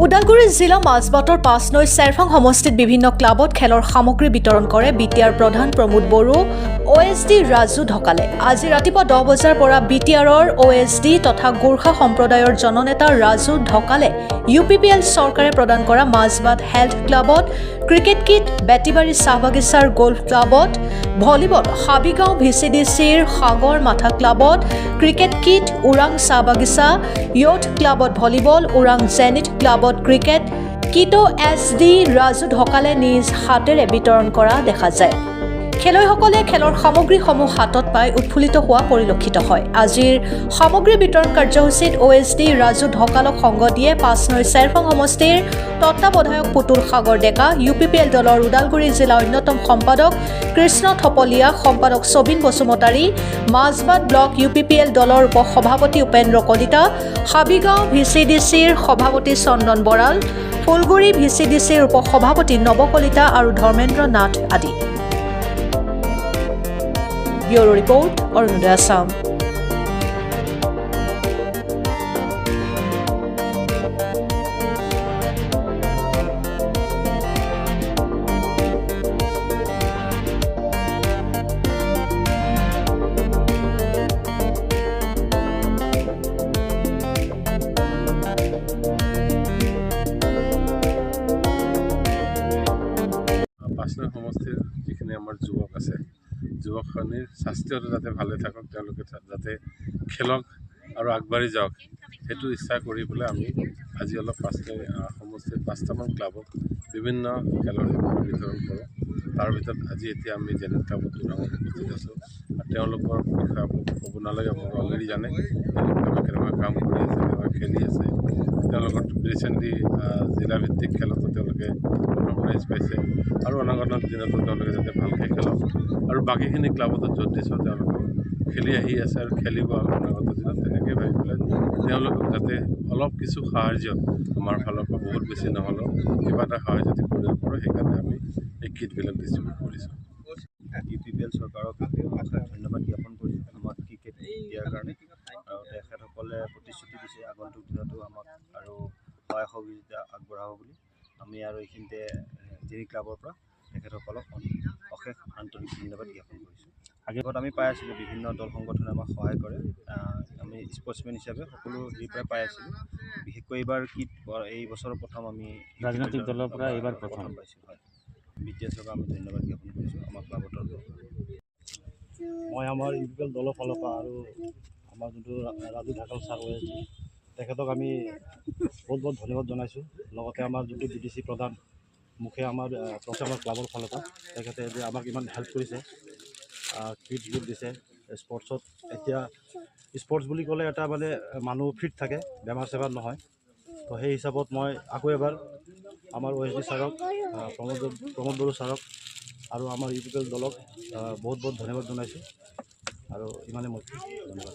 ওদালগুৰি জিলা মাজবাটৰ ৫ নৈ চেৰফাং সমষ্টিত বিভিন্ন ক্লাবত খেলৰ সামগ্ৰী বিতৰণ কৰে বিটিআৰ প্ৰধান প্ৰমোদ বড়ো OSD ৰাজু ঢকালে। আজি ৰাতিপুৱা 10 বজাৰ পৰা বিটিআৰৰ OSD তথা গোৰ্খা সম্প্ৰদায়ৰ জননেতা ৰাজু ঢকালে UPPL চৰকাৰে প্ৰদান কৰা মাজবাট হেল্থ ক্লাবত, ক্ৰিকেট কিট বেটিবাৰী চাহবাগিচাৰ গল্ফ ক্লাবত, ভলীবল হাবিগাঁও VCDCৰ সাগৰ মাথা ক্লাবত, ক্ৰিকেট কিট ওৰাং চাহবাগিচা ইয়থ ক্লাবত ভলীবল, ওৰাং জেনিথ ক্লাবত ক্ৰিকেট কিটো SD ৰাজু ঢকালে নিজ হাতেৰে বিতৰণ কৰা দেখা যায়। খেলুৱৈসকলে খেলৰ সামগ্ৰীসমূহ হাতত পাই উৎফুল্লিত হোৱা পৰিলক্ষিত হয়। আজিৰ সামগ্ৰী বিতৰণ কাৰ্যসূচীত OSD ৰাজু ঢকালক সংগ দিয়ে ৫ নৈ চেৰফাং সমষ্টিৰ তত্ত্বাৱধায়ক পুতুল সাগৰ ডেকা, UPPL দলৰ ওদালগুৰি জিলা অন্যতম সম্পাদক কৃষ্ণ থপলীয়া, সম্পাদক ছবিন বসুমতাৰী, মাজবাট ব্লক UPPL দলৰ উপ-সভাপতি উপেন্দ্ৰ কলিতা, হাবিগাঁও VCDCৰ সভাপতি চন্দন বৰাল, ফুলগুৰি VCDCৰ উপ-সভাপতি নৱ কলিতা আৰু ধৰ্মেন্দ্ৰ নাথ আদি। Bureau Report, Arunodaya Assam. পাঁচনৈ সমষ্টিৰ যিখিনি আমাৰ যুৱক আছে, যুৱকখিনিৰ স্বাস্থ্যটো যাতে ভালে থাকক, তেওঁলোকে যাতে খেলক আৰু আগবাঢ়ি যাওক, সেইটো ইচ্ছা কৰি পেলাই আমি আজি অলপ পাঁচনৈ সমষ্টিৰ 5টামান ক্লাবক বিভিন্ন খেলৰ বিতৰণ কৰোঁ। তাৰ ভিতৰত আজি এতিয়া আমি জেনেৰেল ক্লাবত ওৰাঙত উপস্থিত আছোঁ আৰু তেওঁলোকৰ বিষয়ে ক'ব নালাগে, আপোনালোকে অলৰেডি জানে তেওঁলোকে কেনেকুৱা কাম কৰি আছে, কেনেকুৱা খেলি আছে। তেওঁলোকৰ ৰিচেণ্টলি জিলাভিত্তিক খেলতো তেওঁলোকে প্ৰথম প্ৰাইজ পাইছে আৰু অনাগত দিনতো তেওঁলোকে যাতে ভালকৈ খেলক আৰু বাকীখিনি ক্লাবতো য'ত দিছোঁ তেওঁলোকে খেলি আহি আছে আৰু খেলিব অনাগত দিনত, তেনেকৈ ভাবি পেলাই তেওঁলোকক যাতে অলপ কিছু সাহাৰ্য আমাৰ ফালৰ পৰা বহুত বেছি নহ'লেও কিবা এটা সহায় যদি কৰিব পাৰোঁ, সেইকাৰণে আমি এই কিটবিলাক ডিষ্ট্ৰিবিউট কৰিছোঁ। UPPL চৰকাৰক ধন্যবাদ জ্ঞাপন কৰিছোঁ আমাক ক্ৰিকেট দিয়াৰ কাৰণে, আৰু তেখেতসকলে প্ৰতিশ্ৰুতি দিছে আগন্তুক দিনতো আমাক আৰু সহায় সহযোগিতা আগবঢ়াব বুলি। আমি আৰু এইখিনিতে যিনি ক্লাবৰ পৰা তেখেতসকলক অশেষ আন্তৰিক ধন্যবাদ জ্ঞাপন কৰিছোঁ। আগত আমি পাই আছিলোঁ বিভিন্ন দল সংগঠনে আমাক সহায় কৰে, আমি স্পৰ্টছমেন হিচাপে সকলো হেৰিৰ পৰাই পাই আছিলোঁ। বিশেষকৈ এইবাৰ কিট এই বছৰৰ প্ৰথম আমি ৰাজনৈতিক দলৰ পৰা এইবাৰ প্ৰথম পাইছোঁ। হয়, BTS চৰকাৰক আমি ধন্যবাদ জ্ঞাপন কৰিছোঁ আমাৰ ক্লাবৰ তৰফৰ পৰা। মই আমাৰ UPPL দলৰ ফালৰ পৰা আৰু আমাৰ যোনটো ৰাজু ঢাকাল ছাৰ OSD তেখেতক আমি বহুত বহুত ধন্যবাদ জনাইছোঁ। লগতে আমাৰ যোনটো BDC প্ৰধান মুখে আমাৰ ক্লাবৰ ফালৰ পৰা তেখেতে যে আমাক ইমান হেল্প কৰিছে, কিটছবোৰ দিছে স্পৰ্টছত। এতিয়া স্পৰ্টছ বুলি ক'লে এটা মানে মানুহ ফিট থাকে, বেমাৰ চেমাৰ নহয়। তো সেই হিচাপত মই আকৌ এবাৰ আমাৰ OSD ছাৰক, প্ৰমোদ বড়ো ছাৰক আৰু আমাৰ UPPL দলক বহুত বহুত ধন্যবাদ জনাইছোঁ আৰু ইমানে মই ধন্যবাদ।